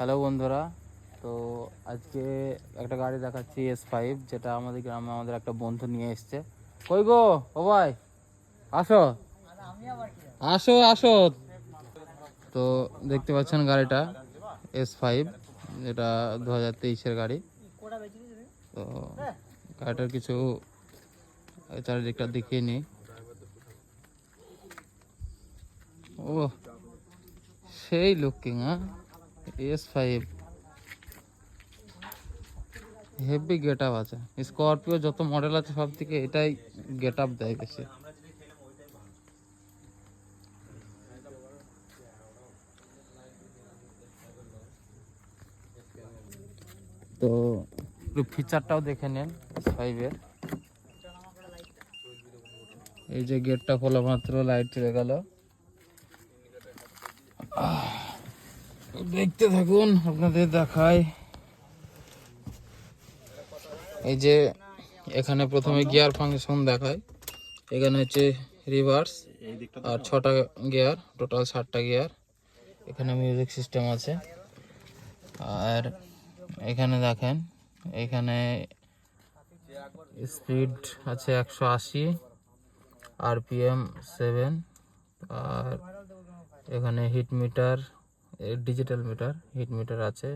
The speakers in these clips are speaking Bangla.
হ্যালো বন্ধুরা, তো আজকে একটা গাড়ি দেখাচ্ছি S5, যেটা আমাদের গ্রামে আমাদের একটা বন্ধু নিয়ে এসছে। কই গো ও ভাই, আসো আসো আসো। তো দেখতে পাচ্ছেন গাড়িটা S5, যেটা 2023-এর গাড়ি। তো গাড়িটার কিছু চারিদিকটা দেখিয়ে নিই। ও সেই লুকিং, হ্যাঁ, S5 হেভি গেট আপ আছে। স্করপিও যত মডেল আছে সব থেকে এটাই গেট আপ দেয় বেশি। তো একটু ফিচারটাও দেখে নেন S5-এর। এই যে গেটটা খোলা মাত্র লাইট চলে গেল। দেখতে থাকুন, আপনাদের দেখায়। এই যে এখানে প্রথমে গিয়ার ফাংশন দেখায়। এখানে হচ্ছে রিভার্স আর 6টা গিয়ার, টোটাল 7টা গিয়ার। এখানে মিউজিক সিস্টেম আছে। আর এখানে দেখেন, এখানে স্পিড আছে 180, RPM 7। আর এখানে hit metre, digital meter, hit metre আছে,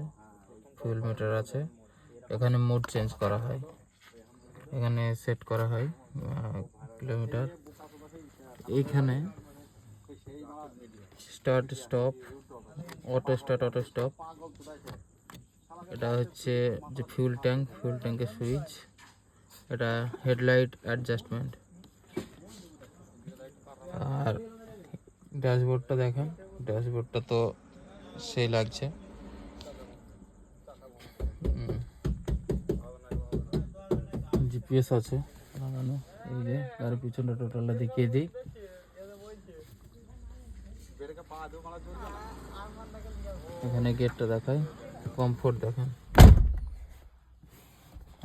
ফুয়েল মিটার আছে। এখানে মোড চেঞ্জ করা হয়, এখানে সেট করা হয় কিলোমিটার। এইখানে start stop, auto start, auto stop. এটা হচ্ছে যে ফুয়েল ট্যাঙ্কের সুইচ। এটা হেডলাইট অ্যাডজাস্টমেন্ট। আর ড্যাশবোর্ডটা দেখেন, ড্যাশবোর্ডটা তো সেই লাগছে। জিপিএস আছে লাগানো। এই যে তার পিছনে টোটালটা দেখিয়ে দিই। এখানে গেটটা দেখায়, কমফোর্ট দেখেন।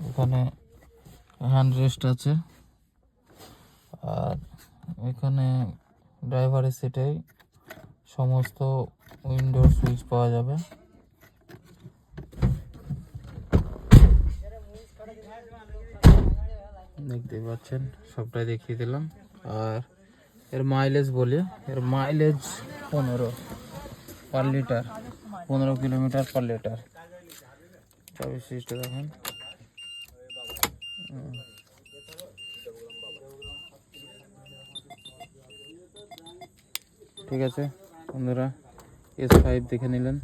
এখানে হ্যান্ড রেস্ট আছে। আর এখানে ড্রাইভারের সিটেই সমস্ত উইন্ডোর সুইচ পাওয়া যাবে। দেখতেই পাচ্ছেন, সবটাই দেখিয়ে দিলাম। আর এর মাইলেজ বলি, এর mileage 15 per litre, 15 kilometre per litre. চাবি সুইচটা দেখেন। ঠিক আছে বন্ধুরা, S5 দেখে নিলেন।